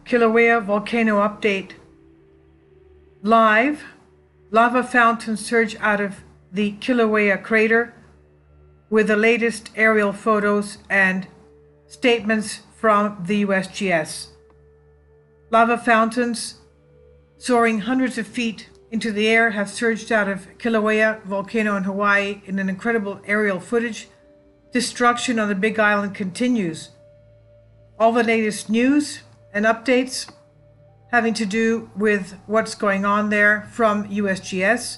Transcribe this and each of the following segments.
Kilauea volcano update. Live, lava fountains surge out of the Kilauea crater with the latest aerial photos and statements from the USGS. Lava fountains soaring hundreds of feet into the air have surged out of Kilauea volcano in Hawaii in an incredible aerial footage. Destruction on the Big Island continues. All the latest news and updates having to do with what's going on there from USGS.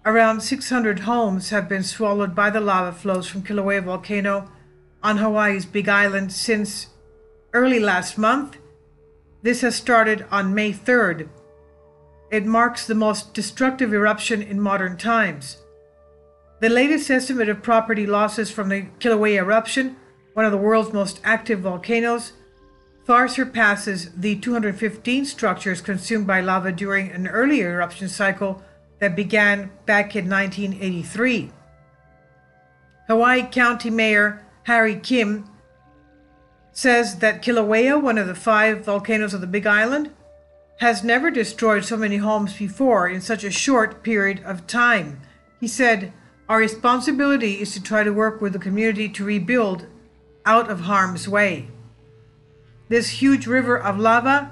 Around 600 homes have been swallowed by the lava flows from Kilauea volcano on Hawaii's Big Island since early last month. This has started on May 3rd. It marks the most destructive eruption in modern times. The latest estimate of property losses from the Kilauea eruption, one of the world's most active volcanoes, far surpasses the 215 structures consumed by lava during an earlier eruption cycle that began back in 1983. Hawaii County Mayor Harry Kim says that Kilauea, one of the 5 volcanoes of the Big Island, has never destroyed so many homes before in such a short period of time. He said, "Our responsibility is to try to work with the community to rebuild out of harm's way." This huge river of lava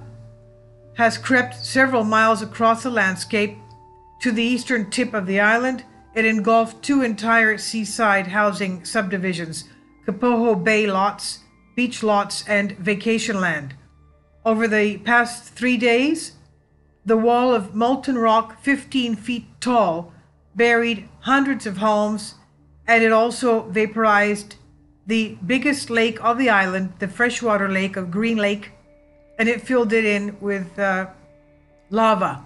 has crept several miles across the landscape to the eastern tip of the island. It engulfed 2 entire seaside housing subdivisions, Kapoho Bay lots, beach lots, and vacation land. Over the past 3 days, the wall of molten rock 15 feet tall buried hundreds of homes, and it also vaporized the biggest lake of the island, the freshwater lake of Green Lake, and it filled it in with lava.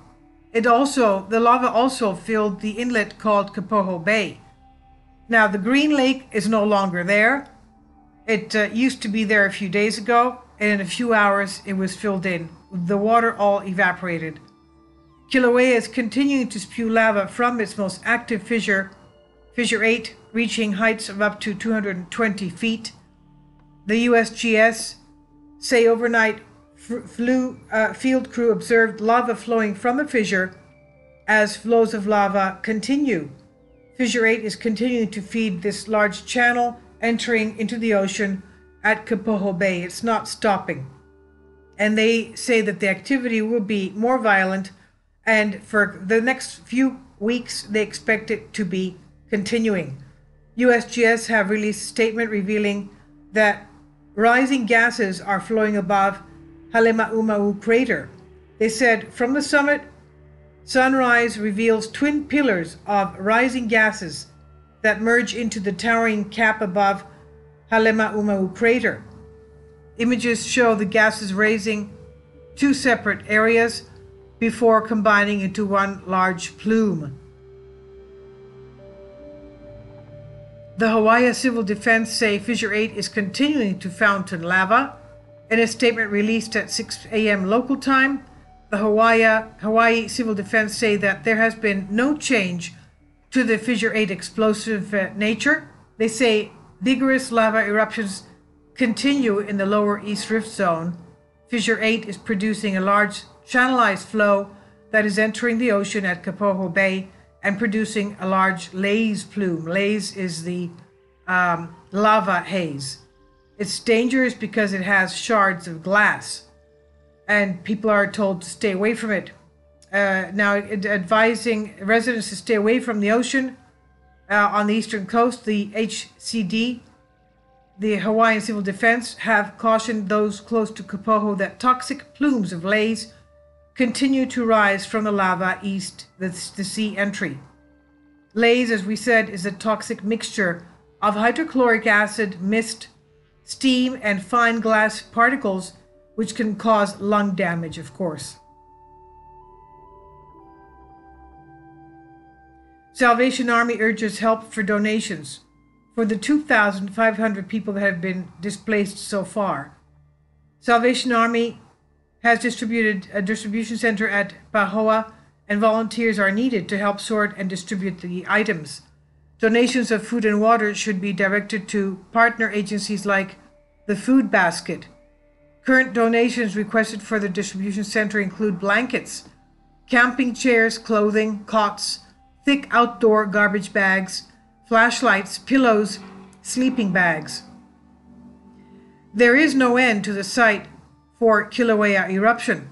The lava also filled the inlet called Kapoho Bay. Now, the Green Lake is no longer there. It used to be there a few days ago, and in a few hours it was filled in. The water all evaporated. Kilauea is continuing to spew lava from its most active fissure, Fissure 8, reaching heights of up to 220 feet. The USGS say overnight field crew observed lava flowing from the fissure as flows of lava continue. Fissure 8 is continuing to feed this large channel entering into the ocean at Kapoho Bay. It's not stopping. And they say that the activity will be more violent, and for the next few weeks they expect it to be continuing. USGS have released a statement revealing that rising gases are flowing above Halema'uma'u crater. They said, from the summit, sunrise reveals twin pillars of rising gases that merge into the towering cap above Halema'uma'u crater. Images show the gases raising 2 separate areas before combining into one large plume. The Hawaii Civil Defense say Fissure 8 is continuing to fountain lava. In a statement released at 6 a.m. local time, the Hawaii Civil Defense say that there has been no change to the Fissure 8 explosive nature. They say vigorous lava eruptions continue in the lower East Rift Zone. Fissure 8 is producing a large channelized flow that is entering the ocean at Kapoho Bay and producing a large laze plume. Laze is the lava haze. It's dangerous because it has shards of glass, and people are told to stay away from it. Now, advising residents to stay away from the ocean on the eastern coast, the HCD, the Hawaiian Civil Defense, have cautioned those close to Kapoho that toxic plumes of laze continue to rise from the lava east the sea entry. Laze, as we said, is a toxic mixture of hydrochloric acid, mist, steam, and fine glass particles, which can cause lung damage, of course. Salvation Army urges help for donations for the 2,500 people that have been displaced so far. Salvation Army has distributed a distribution center at Pahoa, and volunteers are needed to help sort and distribute the items. Donations of food and water should be directed to partner agencies like the Food Basket, Current donations requested for the distribution center include blankets, camping chairs, clothing, cots, thick outdoor garbage bags, flashlights, pillows, sleeping bags. There is no end to the site for Kilauea eruption.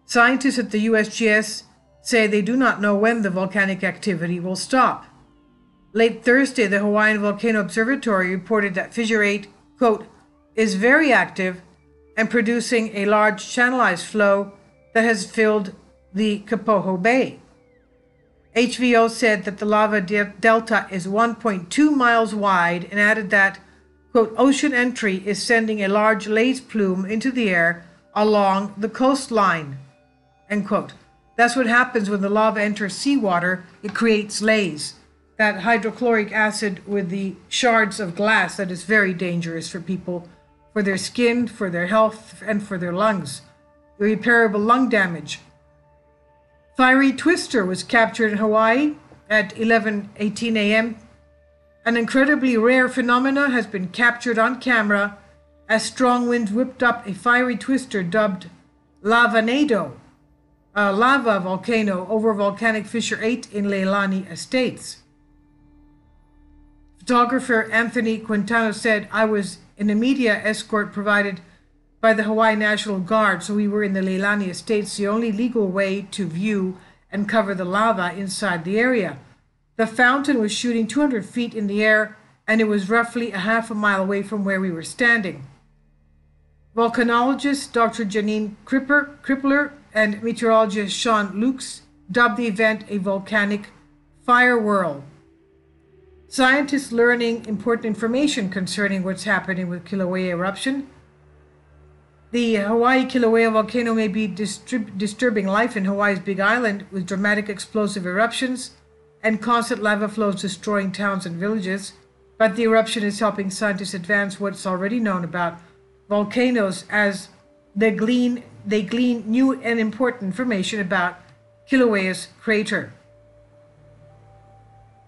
Scientists at the USGS say they do not know when the volcanic activity will stop. Late Thursday, the Hawaiian Volcano Observatory reported that Fissure 8, quote, is very active and producing a large channelized flow that has filled the Kapoho Bay. HVO said that the lava delta is 1.2 miles wide and added that, quote, ocean entry is sending a large lace plume into the air along the coastline, end quote. That's what happens when the lava enters seawater. It creates lace, that hydrochloric acid with the shards of glass that is very dangerous for people, for their skin, for their health, and for their lungs. Irreparable lung damage. Fiery twister was captured in Hawaii at 11:18 a.m. An incredibly rare phenomena has been captured on camera as strong winds whipped up a fiery twister dubbed Lavanado, a lava volcano over volcanic Fissure 8 in Leilani Estates. Photographer Anthony Quintano said, I was in a media escort provided by the Hawaii National Guard, so we were in the Leilani Estates, the only legal way to view and cover the lava inside the area. The fountain was shooting 200 feet in the air, and it was roughly a half a mile away from where we were standing. Volcanologist Dr. Janine Krippler and meteorologist Sean Lukes dubbed the event a volcanic fire whirl. Scientists learning important information concerning what's happening with Kilauea eruption. The Hawaii Kilauea volcano may be disturbing life in Hawaii's Big Island with dramatic explosive eruptions and constant lava flows destroying towns and villages, but the eruption is helping scientists advance what's already known about volcanoes as they glean new and important information about Kilauea's crater.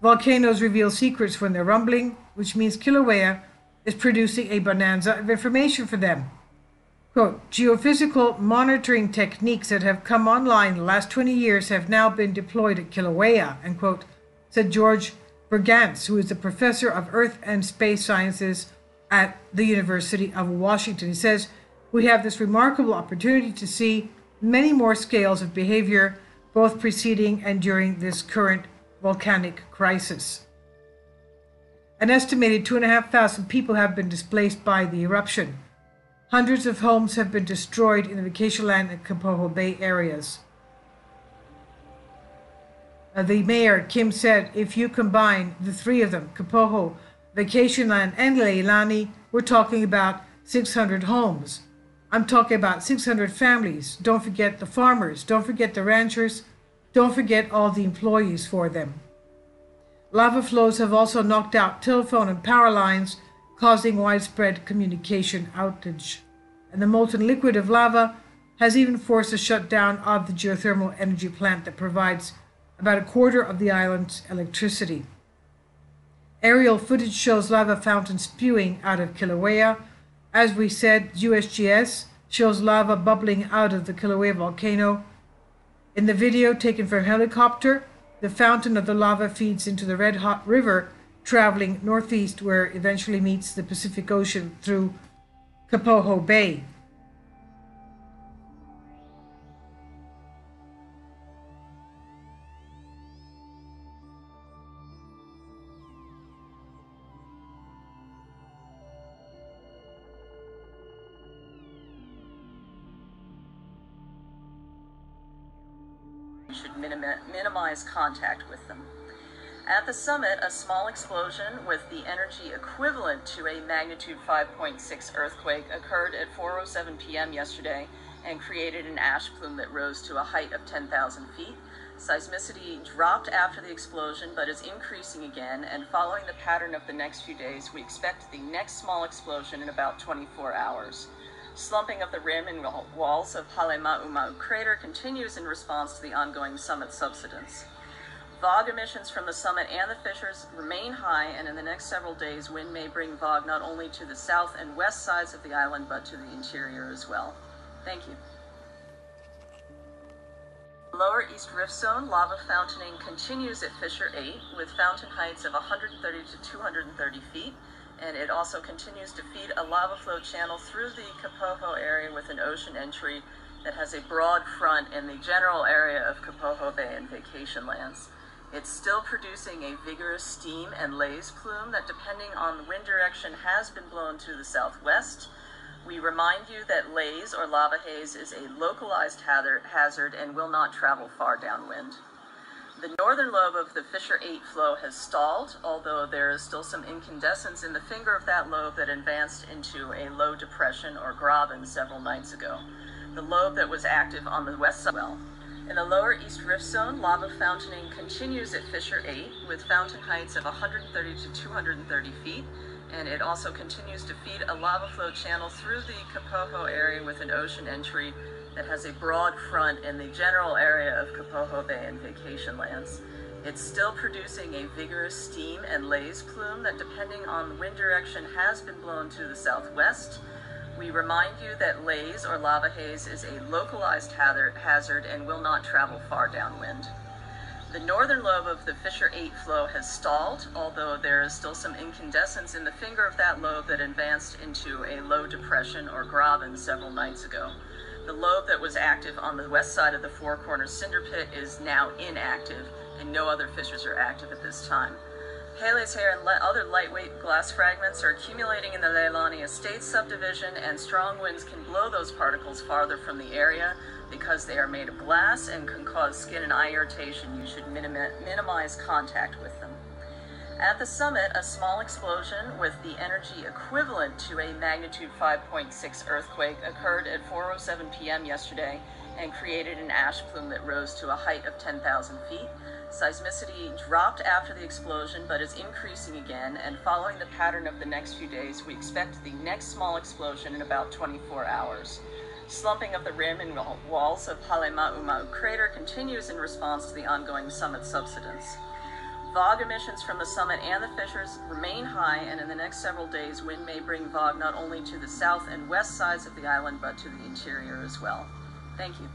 Volcanoes reveal secrets when they're rumbling, which means Kilauea is producing a bonanza of information for them. Quote, geophysical monitoring techniques that have come online in the last 20 years have now been deployed at Kilauea, end quote, said George Bergantz, who is a professor of Earth and Space Sciences at the University of Washington. He says, we have this remarkable opportunity to see many more scales of behavior, both preceding and during this current volcanic crisis. An estimated 2,500 people have been displaced by the eruption. Hundreds of homes have been destroyed in the vacation land and Kapoho Bay areas. The mayor, Kim, said if you combine the three of them, Kapoho, vacation land, and Leilani, we're talking about 600 homes. I'm talking about 600 families. Don't forget the farmers. Don't forget the ranchers. Don't forget all the employees for them. Lava flows have also knocked out telephone and power lines, causing widespread communication outage. And the molten liquid of lava has even forced a shutdown of the geothermal energy plant that provides about a quarter of the island's electricity. Aerial footage shows lava fountains spewing out of Kilauea. As we said, USGS shows lava bubbling out of the Kilauea volcano. In the video taken from a helicopter, the fountain of the lava feeds into the Red Hot River, traveling northeast where it eventually meets the Pacific Ocean through Kapoho Bay. Should minimize contact with them. At the summit, a small explosion with the energy equivalent to a magnitude 5.6 earthquake occurred at 4:07 p.m. yesterday and created an ash plume that rose to a height of 10,000 feet. Seismicity dropped after the explosion but is increasing again, and following the pattern of the next few days, we expect the next small explosion in about 24 hours. Slumping of the rim and walls of Halema'uma'u crater continues in response to the ongoing summit subsidence. VOG emissions from the summit and the fissures remain high, and in the next several days, wind may bring VOG not only to the south and west sides of the island, but to the interior as well. Thank you. Lower East Rift Zone lava fountaining continues at Fissure 8 with fountain heights of 130 to 230 feet, and it also continues to feed a lava flow channel through the Kapoho area with an ocean entry that has a broad front in the general area of Kapoho Bay and vacation lands. It's still producing a vigorous steam and laze plume that, depending on the wind direction, has been blown to the southwest. We remind you that laze or lava haze is a localized hazard and will not travel far downwind. The northern lobe of the Fissure 8 flow has stalled, although there is still some incandescence in the finger of that lobe that advanced into a low depression or graben several nights ago. The lobe that was active on the west side well. In the lower East Rift Zone, lava fountaining continues at Fissure 8 with fountain heights of 130 to 230 feet, and it also continues to feed a lava flow channel through the Kapoho area with an ocean entry that has a broad front in the general area of Kapoho Bay and vacation lands. It's still producing a vigorous steam and laze plume that, depending on the wind direction, has been blown to the southwest. We remind you that laze or lava haze is a localized hazard and will not travel far downwind. The northern lobe of the Fissure 8 flow has stalled, although there is still some incandescence in the finger of that lobe that advanced into a low depression or graben several nights ago. The lobe that was active on the west side of the Four Corners cinder pit is now inactive, and no other fissures are active at this time. Pele's hair and other lightweight glass fragments are accumulating in the Leilani Estate subdivision, and strong winds can blow those particles farther from the area. Because they are made of glass and can cause skin and eye irritation, you should minimize contact with them. At the summit, a small explosion with the energy equivalent to a magnitude 5.6 earthquake occurred at 4:07 p.m. yesterday and created an ash plume that rose to a height of 10,000 feet. Seismicity dropped after the explosion but is increasing again, and following the pattern of the next few days, we expect the next small explosion in about 24 hours. Slumping of the rim and walls of Halema'uma'u crater continues in response to the ongoing summit subsidence. VOG emissions from the summit and the fissures remain high, and in the next several days, wind may bring VOG not only to the south and west sides of the island, but to the interior as well. Thank you.